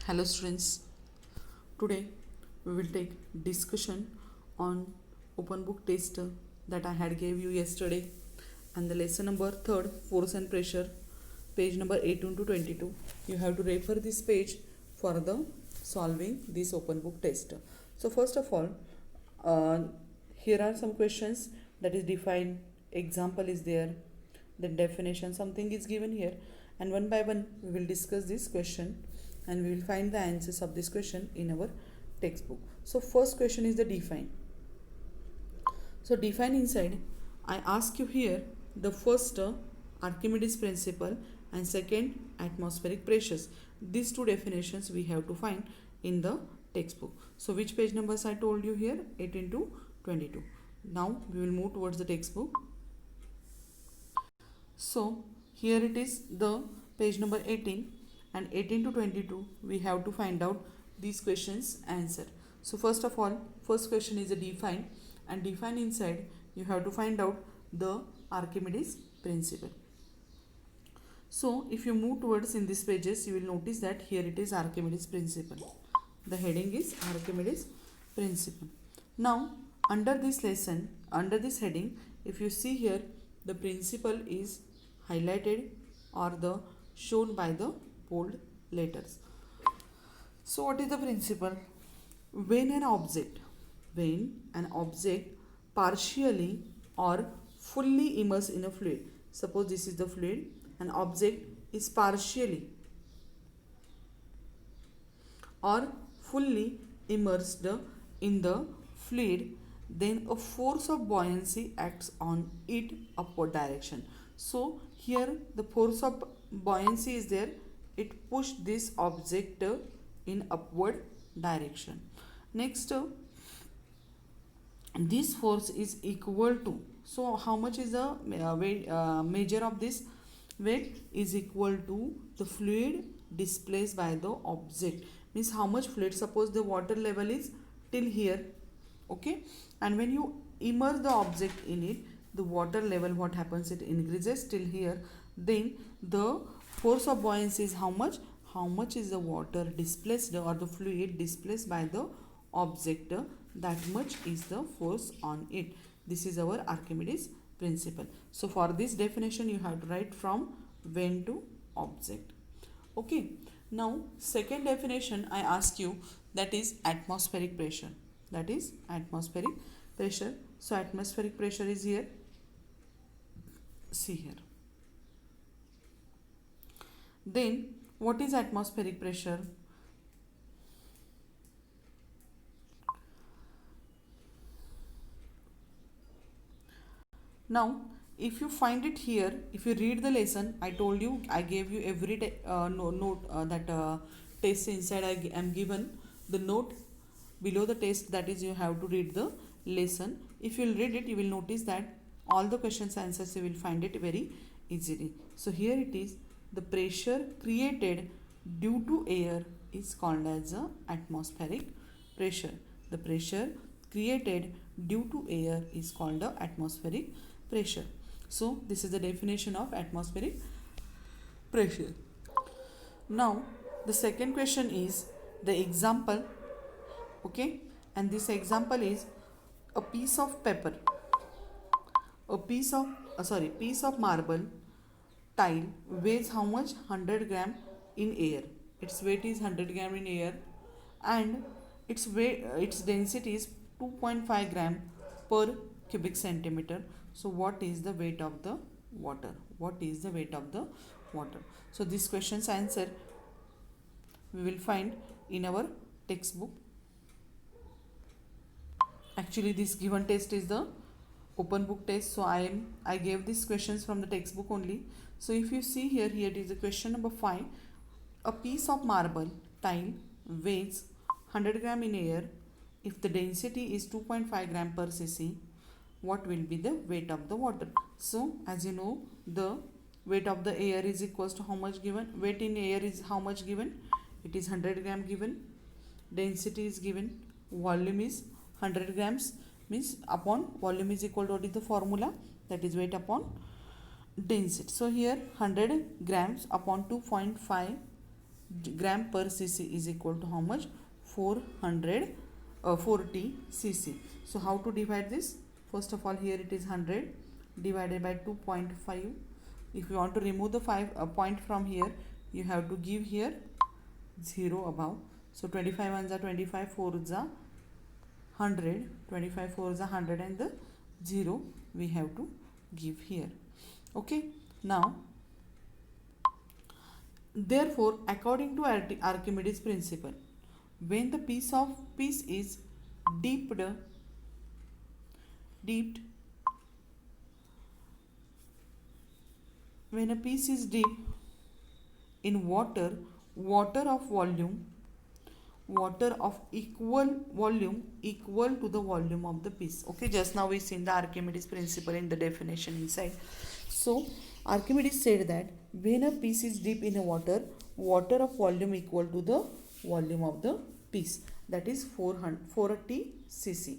Hello students, today we will take discussion on open book test that I had gave you yesterday and the lesson number 3rd force and pressure page number 18 to 22. You have to refer this page for the solving this open book test. So first of all, uh, here are some questions that is defined, example is there, then definition, something is given here, and one by one we will discuss this question and we will find the answers of this question in our textbook. So first question is the define. So define inside, I ask you here the first Archimedes principle and second atmospheric pressures. These two definitions we have to find in the textbook. So which page numbers I told you here? 18 to 22. Now we will move towards the textbook. So here it is the page number 18 and 18 to 22 we have to find out these questions answer. So first of all, first question is a define, and define inside you have to find out the Archimedes principle. So if you move towards in these pages, you will notice that here it is Archimedes principle. The heading is Archimedes principle. Now under this lesson, under this heading, if you see here, the principle is highlighted or the shown by the bold letters. So what is the principle? When an object partially or fully immersed in a fluid, suppose this is the fluid, an object is partially or fully immersed in the fluid, then a force of buoyancy acts on it upward direction. So here the force of buoyancy is there, it pushed this object in upward direction. Next, this force is equal to, so how much is the weight, measure of this weight is equal to the fluid displaced by the object, means how much fluid, suppose the water level is till here, okay, and when you immerse the object in it, the water level, what happens, it increases till here, then the force of buoyancy is how much is the water displaced or the fluid displaced by the object, that much is the force on it. This is our Archimedes principle. So for this definition you have to write from when to object. Okay, now second definition I ask you, that is atmospheric pressure. That is atmospheric pressure. So atmospheric pressure is here, see here. Then what is atmospheric pressure? Now if you find it here, if you read the lesson, I told you, I gave you every note that test inside I am given the note below the test, that is you have to read the lesson. If you will read it, you will notice that all the questions answers you will find it very easily. So here it is, the pressure created due to air is called as a atmospheric pressure. The pressure created due to air is called the atmospheric pressure. So this is the definition of atmospheric pressure. Now the second question is the example, okay, and this example is a piece of paper, a piece of marble tile weighs how much, 100 gram in air, its weight is 100 gram in air, and its weight, its density is 2.5 gram per cubic centimeter. So what is the weight of the water? What is the weight of the water? So this question's answer we will find in our textbook. Actually this given test is the open book test, so I gave these questions from the textbook only. So if you see here, here it is the question number 5. A piece of marble tile weighs 100 gram in air. If the density is 2.5 gram per cc, what will be the weight of the water? So as you know, the weight of the air is equals to how much given, weight in air is how much given, it is 100 gram given, density is given, volume is 100 grams, means upon volume is equal to, what is the formula, that is weight upon density. So here 100 grams upon 2.5 gram per cc is equal to how much? 40 cc. So how to divide this? First of all, here it is 100 divided by 2.5. If you want to remove the 5 point from here, you have to give here 0 above. So 25 ones are 25, 4s are 100, 25 4s are 100, and the 0 we have to give here. Okay, now therefore, according to Archimedes principle, when the piece is dipped when a piece is dipped in water of equal volume equal to the volume of the piece. Okay, just now we seen the Archimedes principle in the definition inside. So Archimedes said that when a piece is dipped in a water of volume equal to the volume of the piece, that is 480 cc,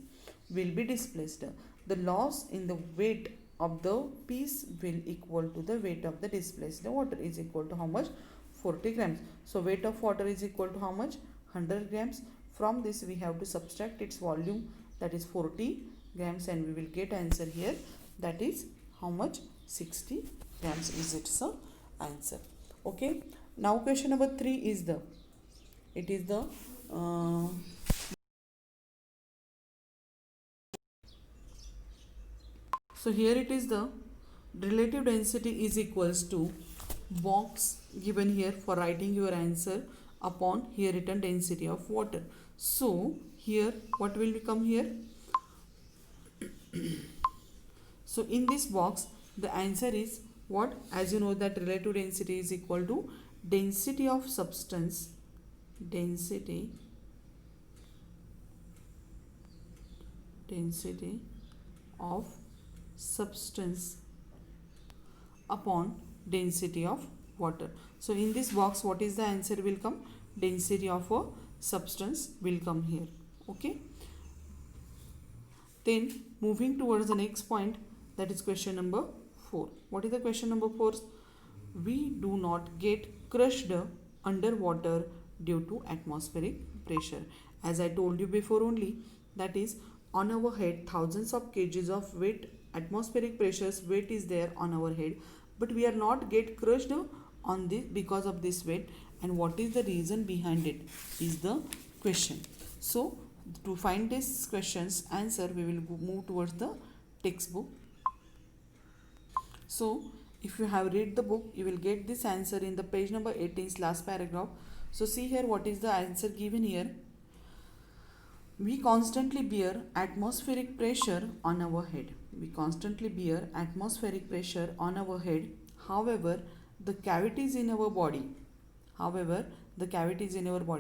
will be displaced. The loss in the weight of the piece will equal to the weight of the displaced water is equal to how much? 40 grams. So weight of water is equal to how much? 100 grams. From this we have to subtract its volume, that is 40 grams, and we will get answer here, that is how much? 60 grams is its answer. Okay, now question number 3 is so here it is the relative density is equals to box given here for writing your answer upon here written density of water. So here what will become here? So in this box the answer is what? As you know that relative density is equal to density of substance upon density of water. So in this box what is the answer will come? Density of a substance will come here. Okay, then moving towards the next point, that is question number 4. What is the question number 4? We do not get crushed underwater due to atmospheric pressure. As I told you before only, that is on our head thousands of kgs of weight, atmospheric pressures weight is there on our head, but we are not get crushed on this because of this weight. And what is the reason behind it is the question. So to find this question's answer, we will move towards the textbook. So if you have read the book, you will get this answer in the page number 18's last paragraph. So see here what is the answer given here. We constantly bear atmospheric pressure on our head. However, the cavities in our body,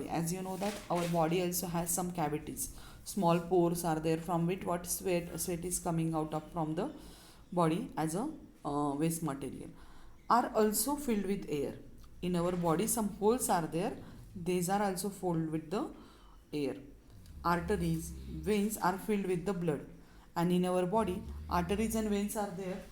as you know that our body also has some cavities. Small pores are there from which what sweat is coming out of from the body as a waste material, are also filled with air. In our body some holes are there, these are also filled with the air. Arteries, veins are filled with the blood, and in our body arteries and veins are there,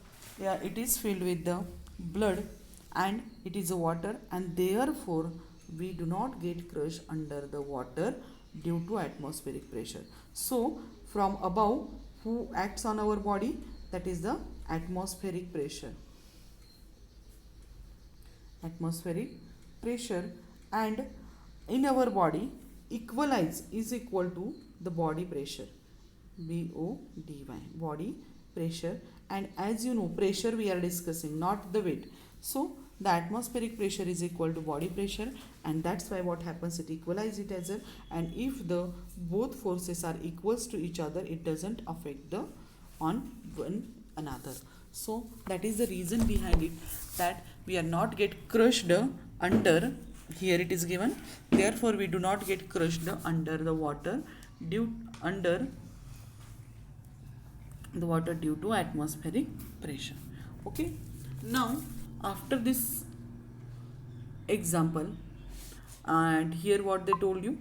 it is filled with the blood and it is a water, and therefore we do not get crushed under the water due to atmospheric pressure. So from above, who acts on our body? That is the atmospheric pressure, and in our body equalize is equal to the body pressure, BODY, body pressure. And as you know, pressure we are discussing, not the weight. So the atmospheric pressure is equal to body pressure, and that's why what happens, it equalize it as a, and if the both forces are equals to each other, it doesn't affect the on one another. So that is the reason behind it, that we are not get crushed under, here it is given, therefore we do not get crushed under the water due to atmospheric pressure. Okay, now after this example, and here what they told you,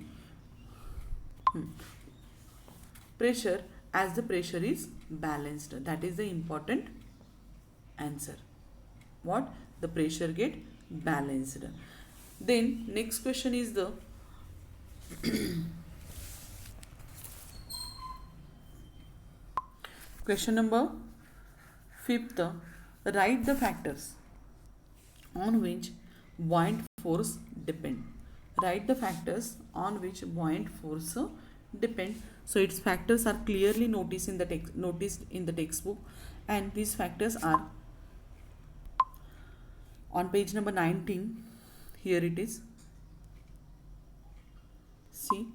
pressure, as the pressure is balanced, that is the important answer. What? The pressure get balanced. Then next question is the question number 5th. Write the factors on which buoyant force depend. Write the factors on which buoyant force depend. So its factors are clearly noticed in the textbook, and these factors are on page number 19. Here it is. See,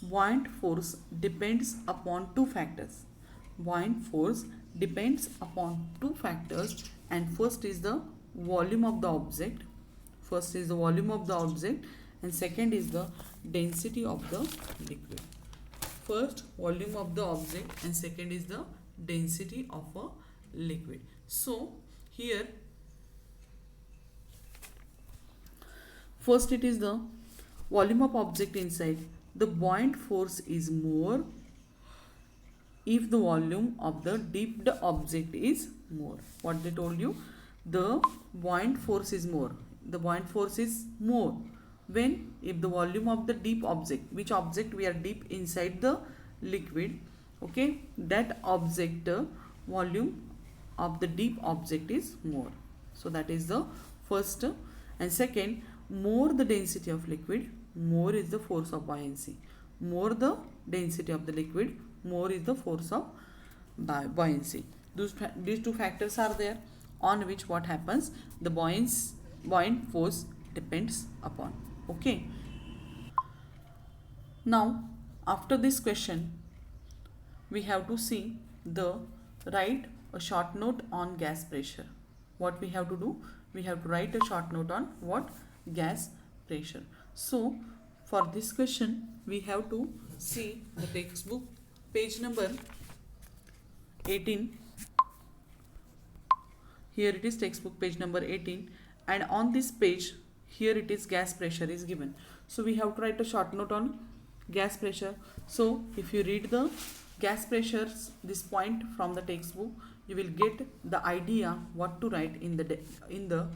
buoyant force depends upon two factors. Buoyant force depends upon two factors, and first is the volume of the object. First is the volume of the object, and second is the density of the liquid. First, volume of the object, and second is the density of a liquid. So here, first it is the volume of object inside. The buoyant force is more if the volume of the dipped object is more. What they told you? The buoyant force is more. The buoyant force is more when if the volume of the deep object, which object we are deep inside the liquid, okay, that object volume of the deep object is more. So that is the first. And second, more the density of liquid, more is the force of buoyancy. More the density of the liquid, more is the force of buoyancy. These two factors are there on which what happens, the buoyant force depends upon. Okay. Now after this question, we have to see the write a short note on gas pressure. What we have to do? We have to write a short note on what? Gas pressure. So for this question, we have to see the textbook page number 18. Here it is, textbook page number 18, and on this page here it is gas pressure is given. So we have to write a short note on gas pressure. So if you read the gas pressures, this point from the textbook, you will get the idea what to write in the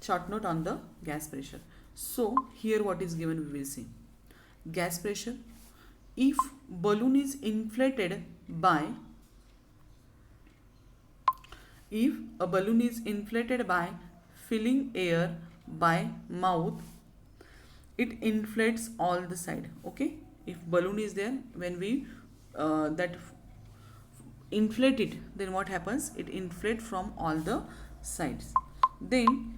short note on the gas pressure. So here what is given, we will see. Gas pressure, if balloon is inflated by, if a balloon is inflated by filling air by mouth, it inflates all the side. Okay, if balloon is there, when we inflate it, then what happens? It inflates from all the sides. Then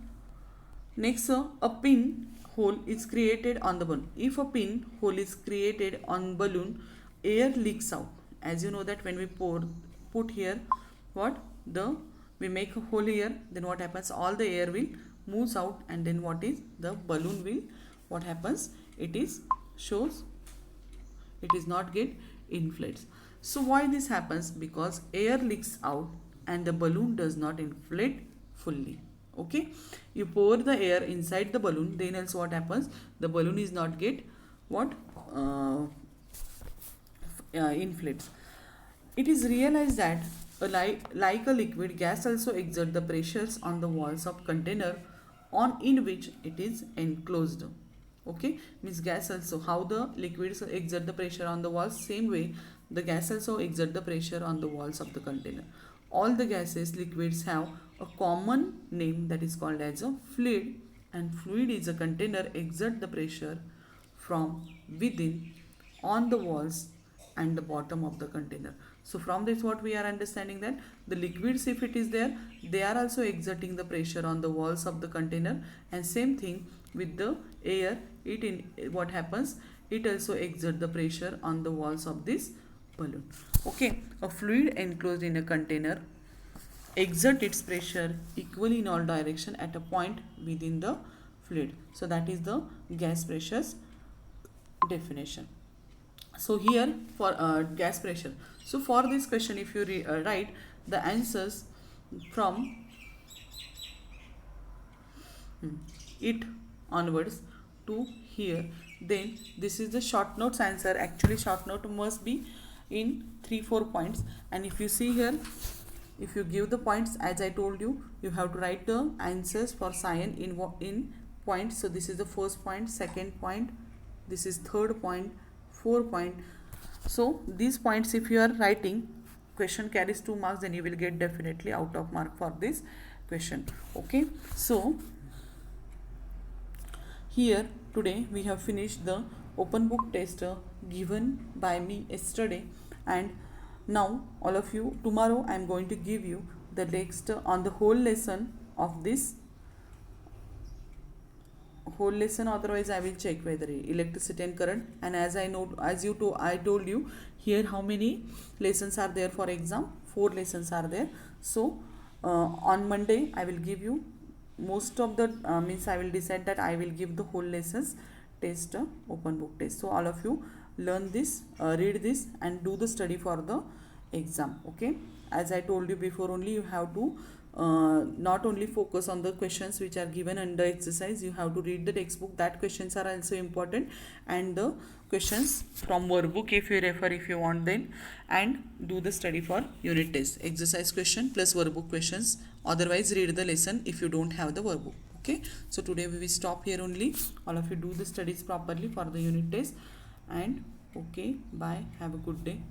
next, a pin hole is created on the balloon. If a pin hole is created on balloon, air leaks out. As you know that when we put here, we make a hole here, then what happens? All the air will moves out, and then what is the balloon will, what happens? It is not get inflates. So why this happens? Because air leaks out and the balloon does not inflate fully. Okay, you pour the air inside the balloon, then else what happens? The balloon is not get inflates. It is realized that like a liquid, gas also exert the pressures on the walls of container in which it is enclosed. Okay, means gas also, how the liquids exert the pressure on the walls, same way the gas also exert the pressure on the walls of the container. All the gases, liquids have a common name that is called as a fluid, and fluid is a container exert the pressure from within on the walls and the bottom of the container. So from this what we are understanding, that the liquids, if it is there, they are also exerting the pressure on the walls of the container, and same thing with the air, what happens? It also exert the pressure on the walls of this balloon. Okay, a fluid enclosed in a container exert its pressure equally in all direction at a point within the fluid. So that is the gas pressure's definition. So here for gas pressure. So for this question, if you write the answers from it onwards to here, then this is the short notes answer. Actually short note must be in 3-4 points, and if you see here, if you give the points, as I told you, you have to write the answers for cyan in points. So this is the first point, second point, this is third point, 4 point. So these points, if you are writing, question carries 2 marks, then you will get definitely out of mark for this question. Okay, so here today we have finished the open book test given by me yesterday, and now all of you, tomorrow I am going to give you the next on the whole lesson of this whole lesson. Otherwise I will check whether electricity and current, and as I know, as you to I told you here how many lessons are there for exam. 4 lessons are there. So on Monday I will give you most of the means I will decide that I will give the whole lessons test, open book test. So all of you learn this, read this and do the study for the exam. Okay, as I told you before, only you have to not only focus on the questions which are given under exercise, you have to read the textbook. That questions are also important, and the questions from workbook if you refer, if you want, then, and do the study for unit test, exercise question plus workbook questions. Otherwise read the lesson if you don't have the workbook. Okay, so today we will stop here only. All of you do the studies properly for the unit test, and okay, bye, have a good day.